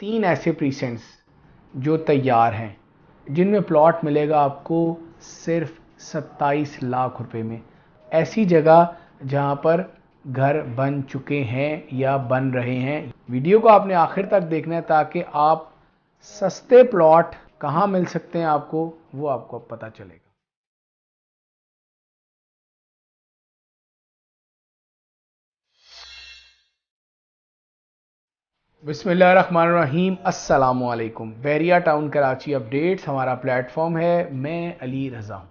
तीन ऐसे प्रीसेंट्स जो तैयार हैं जिनमें प्लॉट मिलेगा आपको सिर्फ 27 लाख रुपए में। ऐसी जगह जहां पर घर बन चुके हैं या बन रहे हैं। वीडियो को आपने आखिर तक देखना है ताकि आप सस्ते प्लॉट कहां मिल सकते हैं आपको वो आपको अब पता चलेगा। बिस्मिल्लाहिर्रहमानिर्रहीम, अस्सलामु अलैकुम। बैरिया टाउन कराची अपडेट्स हमारा प्लेटफॉर्म है। मैं अली रज़ा हूँ।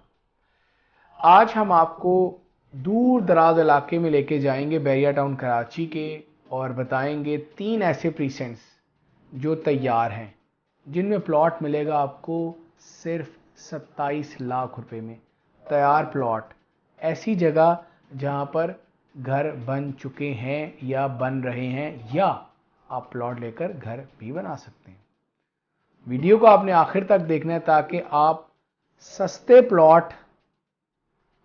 आज हम आपको दूर दराज इलाके में लेके जाएंगे बैरिया टाउन कराची के और बताएंगे तीन ऐसे प्रीसेंट्स जो तैयार हैं जिनमें प्लॉट मिलेगा आपको सिर्फ 27 लाख रुपए में। तैयार प्लॉट, ऐसी जगह जहां पर घर बन चुके हैं या बन रहे हैं या आप प्लॉट लेकर घर भी बना सकते हैं। वीडियो को आपने आखिर तक देखना है ताकि आप सस्ते प्लॉट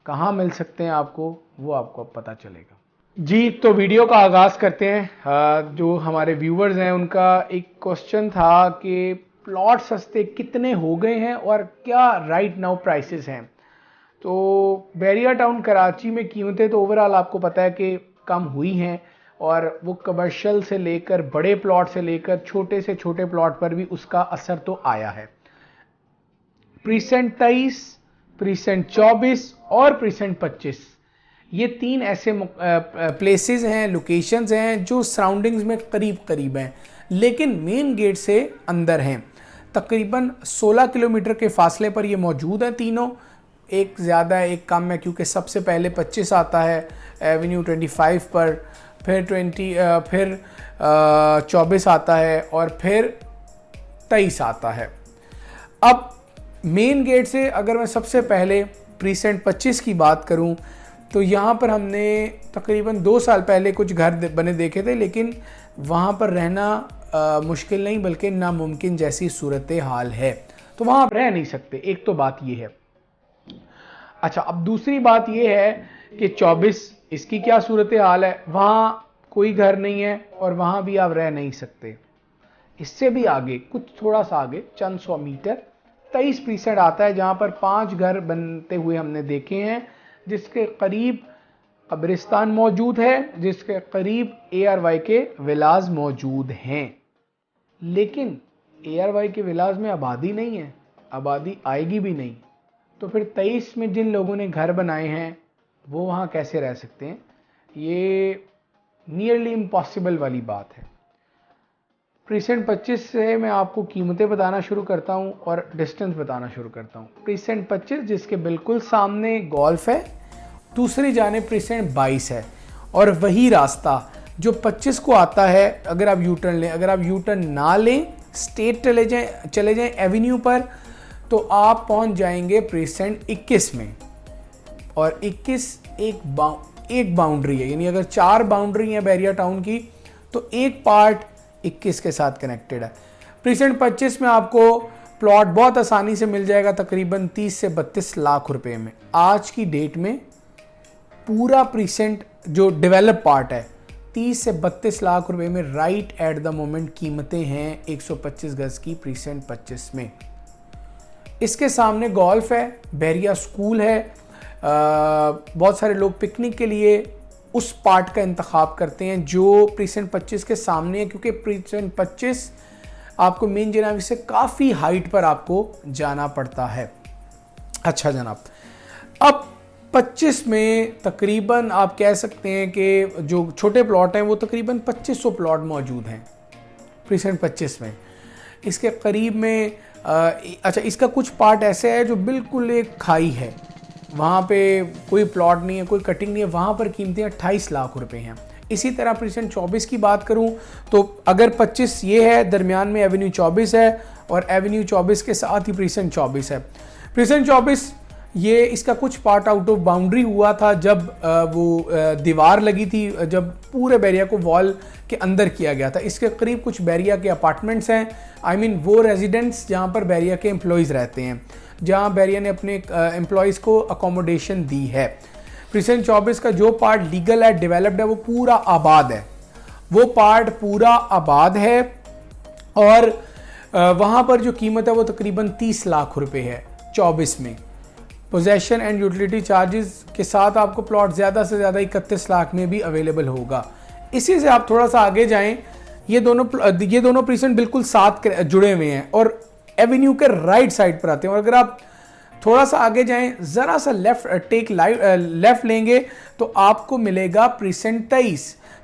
कहां मिल सकते हैं आपको वो आपको अब पता चलेगा। जी, तो वीडियो का आगाज करते हैं। जो हमारे व्यूवर्स हैं उनका एक क्वेश्चन था कि प्लॉट सस्ते कितने हो गए हैं और क्या राइट नाउ प्राइसेस हैं। तो बैरिया टाउन कराची में कीमतें तो ओवरऑल आपको पता है कि कम हुई हैं और वो कमर्शियल से लेकर बड़े प्लॉट से लेकर छोटे से छोटे प्लॉट पर भी उसका असर तो आया है। प्रीसेंट 23, प्रीसेंट 24 और प्रीसेंट 25, ये तीन ऐसे प्लेसेस हैं, लोकेशंस हैं जो सराउंडिंग्स में करीब करीब हैं लेकिन मेन गेट से अंदर हैं। तकरीबन 16 किलोमीटर के फासले पर ये मौजूद हैं तीनों। एक ज़्यादा है एक कम है क्योंकि सबसे पहले 25 आता है एवेन्यू 25 पर, फिर 24 आता है और फिर 23 आता है। अब मेन गेट से अगर मैं सबसे पहले प्रीसेंट 25 की बात करूं तो यहाँ पर हमने तकरीबन 2 साल पहले कुछ घर बने देखे थे लेकिन वहाँ पर रहना मुश्किल नहीं बल्कि नामुमकिन जैसी सूरत हाल है, तो वहाँ आप रह नहीं सकते। एक तो बात ये है। अच्छा, अब दूसरी बात ये है कि 24 इसकी क्या सूरत हाल है। वहाँ कोई घर नहीं है और वहाँ भी आप रह नहीं सकते। इससे भी आगे कुछ थोड़ा सा आगे चंद 100 मीटर 23 प्रीसेंट आता है जहाँ पर 5 घर बनते हुए हमने देखे हैं, जिसके करीब कब्रिस्तान मौजूद है, जिसके करीब ARY के विलाज मौजूद हैं। लेकिन ARY के विलाज में आबादी नहीं है, आबादी आएगी भी नहीं। तो फिर 23 में जिन लोगों ने घर बनाए हैं वो वहाँ कैसे रह सकते हैं, ये नियरली इम्पॉसिबल वाली बात है। प्रीसेंट 25 से मैं आपको कीमतें बताना शुरू करता हूँ और डिस्टेंस बताना शुरू करता हूँ। प्रीसेंट 25 जिसके बिल्कुल सामने गोल्फ है, दूसरी जाने प्रीसेंट 22 है और वही रास्ता जो 25 को आता है अगर आप यूटर्न लें, अगर आप यूटर्न ना लें स्टेट चले जाएं एवेन्यू पर तो आप पहुंच जाएंगे प्रीसेंट 21 में। और 21 एक बाउंड्री है, यानी अगर 4 बाउंड्री है बैरिया टाउन की तो एक पार्ट 21 के साथ कनेक्टेड है। प्रीसेंट 25 में आपको प्लॉट बहुत आसानी से मिल जाएगा तकरीबन 30 से 32 लाख रुपए में। आज की डेट में पूरा प्रीसेंट जो डेवलप पार्ट है 30 से 32 लाख रुपए में राइट एट द मोमेंट कीमतें हैं 125 गज की प्रीसेंट 25 में। इसके सामने गोल्फ है, बैरिया स्कूल है। बहुत सारे लोग पिकनिक के लिए उस पार्ट का इंतखाब करते हैं जो प्रीसेंट 25 के सामने है, क्योंकि प्रीसेंट 25 आपको मेन जनाब से काफ़ी हाइट पर आपको जाना पड़ता है। अच्छा जनाब, अब 25 में तकरीबन आप कह सकते हैं कि जो छोटे प्लॉट हैं वो तकरीबन 2500 प्लॉट मौजूद हैं प्रीसेंट 25 में। इसके करीब में अच्छा, इसका कुछ पार्ट ऐसे है जो बिल्कुल एक खाई है, वहाँ पे कोई प्लॉट नहीं है, कोई कटिंग नहीं है, वहाँ पर कीमतें 28 लाख रुपए हैं। इसी तरह प्रीसेंट 24 की बात करूँ तो अगर 25 ये है, दरमियान में एवेन्यू 24 है और एवेन्यू 24 के साथ ही प्रीसेंट 24 है। प्रीसेंट 24 ये इसका कुछ पार्ट आउट ऑफ बाउंड्री हुआ था जब वो दीवार लगी थी, जब पूरे बैरिया को वॉल के अंदर किया गया था। इसके करीब कुछ बैरिया के अपार्टमेंट्स हैं, आई मीन वो रेजिडेंट्स जहाँ पर बैरिया के एम्प्लॉयज़ रहते हैं, जहाँ बैरिया ने अपने एम्प्लॉयज़ को अकोमोडेशन दी है। प्रीसेंट 24 का जो पार्ट लीगल है, डेवलप्ड है, वो पूरा आबाद है, वो पार्ट पूरा आबाद है और वहाँ पर जो कीमत है वो तकरीबन 30 लाख रुपए है 24 में। पोजेशन एंड यूटिलिटी चार्जेस के साथ आपको प्लॉट ज़्यादा से ज़्यादा 31 लाख में भी अवेलेबल होगा। इसी से आप थोड़ा सा आगे जाएं, ये दोनों प्रीसेंट बिल्कुल साथ जुड़े हुए हैं और एवेन्यू के राइट साइड पर आते हैं। और अगर आप थोड़ा सा आगे जाएं, ज़रा सा लेफ्ट लेंगे तो आपको मिलेगा प्रीसेंट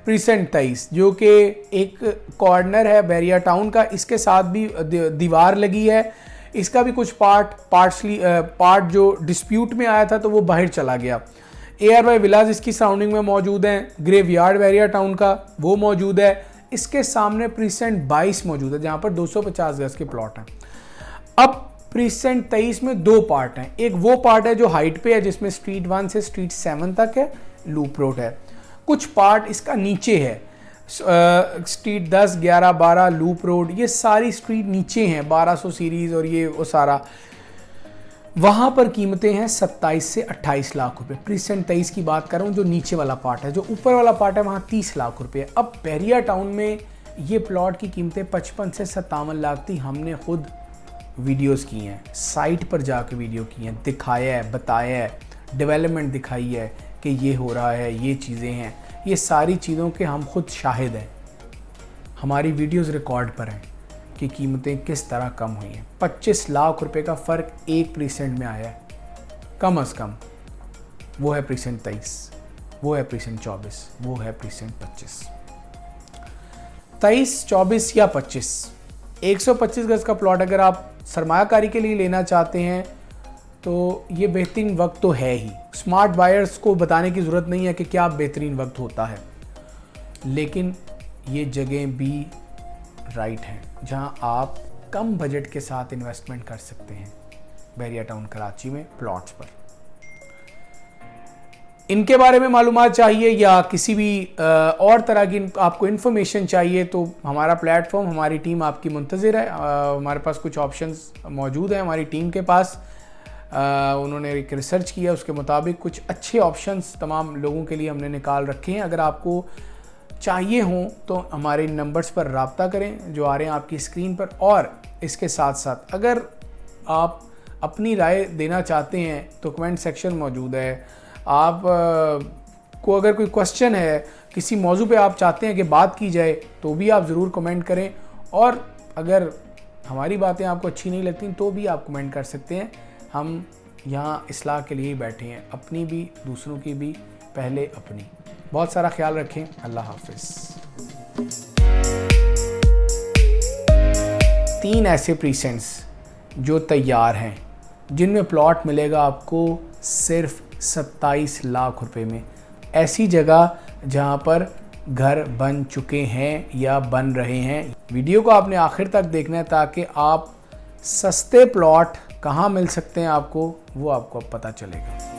23 जो कि एक कॉर्नर है बैरिया टाउन का। इसके साथ भी दीवार लगी है। इसका भी कुछ पार्ट जो डिस्प्यूट में आया था तो वो बाहर चला गया। ARY विलाज इसकी सराउंडिंग में मौजूद हैं। ग्रेव यार्ड बैरिया टाउन का वो मौजूद है। इसके सामने प्रीसेंट 22 मौजूद है जहाँ पर 250 गज के प्लॉट हैं। अब प्रीसेंट 23 में 2 पार्ट हैं। एक वो पार्ट है जो हाइट पे है जिसमें स्ट्रीट 1 से स्ट्रीट 7 तक है, लूप रोड है। कुछ पार्ट इसका नीचे है, स्ट्रीट 10, 11, 12 लूप रोड, ये सारी स्ट्रीट नीचे हैं, 1200 सीरीज और ये वो सारा। वहाँ पर कीमतें हैं 27 से 28 लाख रुपए। प्रीसेंट 23 की बात कर रहा हूँ, जो नीचे वाला पार्ट है। जो ऊपर वाला पार्ट है वहाँ 30 लाख रुपए। अब बैरिया टाउन में ये प्लॉट की कीमतें 55 से 57 लाख थी। हमने खुद वीडियोस की हैं, साइट पर जाके वीडियो की हैं, दिखाया है, बताया है, डेवलपमेंट दिखाई है कि ये हो रहा है, ये चीज़ें हैं। ये सारी चीज़ों के हम खुद शाहिद हैं। हमारी वीडियोस रिकॉर्ड पर हैं कि कीमतें किस तरह कम हुई हैं। 25 लाख रुपए का फ़र्क एक प्रीसेंट में आया है कम अज़ कम। वो है प्रीसेंट 23, वो है प्रीसेंट 24, वो है प्रीसेंट 25। 23, 24 या 25, 125 गज का प्लॉट अगर आप सरमायाकारी के लिए लेना चाहते हैं तो ये बेहतरीन वक्त तो है ही। स्मार्ट बायर्स को बताने की ज़रूरत नहीं है कि क्या बेहतरीन वक्त होता है, लेकिन ये जगह भी राइट हैं जहां आप कम बजट के साथ इन्वेस्टमेंट कर सकते हैं। बैरिया टाउन कराची में प्लॉट्स पर इनके बारे में मालूमात चाहिए या किसी भी और तरह की आपको इन्फॉर्मेशन चाहिए तो हमारा प्लेटफॉर्म, हमारी टीम आपकी मुंतज़िर है। हमारे पास कुछ ऑप्शंस मौजूद हैं हमारी टीम के पास। उन्होंने एक रिसर्च किया, उसके मुताबिक कुछ अच्छे ऑप्शंस तमाम लोगों के लिए हमने निकाल रखे हैं। अगर आपको चाहिए हों तो हमारे नंबर्स पर रब्ता करें जो आ रहे हैं आपकी स्क्रीन पर। और इसके साथ साथ अगर आप अपनी राय देना चाहते हैं तो कमेंट सेक्शन मौजूद है। आप को अगर कोई क्वेश्चन है, किसी मौजू पे आप चाहते हैं कि बात की जाए तो भी आप ज़रूर कमेंट करें। और अगर हमारी बातें आपको अच्छी नहीं लगती तो भी आप कमेंट कर सकते हैं। हम यहाँ इस्लाह के लिए ही बैठे हैं, अपनी भी दूसरों की भी, पहले अपनी। बहुत सारा ख्याल रखें। अल्लाह हाफिज़। 3 ऐसे प्रीसेंट्स जो तैयार हैं जिनमें प्लॉट मिलेगा आपको सिर्फ 27 लाख रुपए में। ऐसी जगह जहां पर घर बन चुके हैं या बन रहे हैं। वीडियो को आपने आखिर तक देखना है ताकि आप सस्ते प्लॉट कहां मिल सकते हैं आपको वो आपको अब पता चलेगा।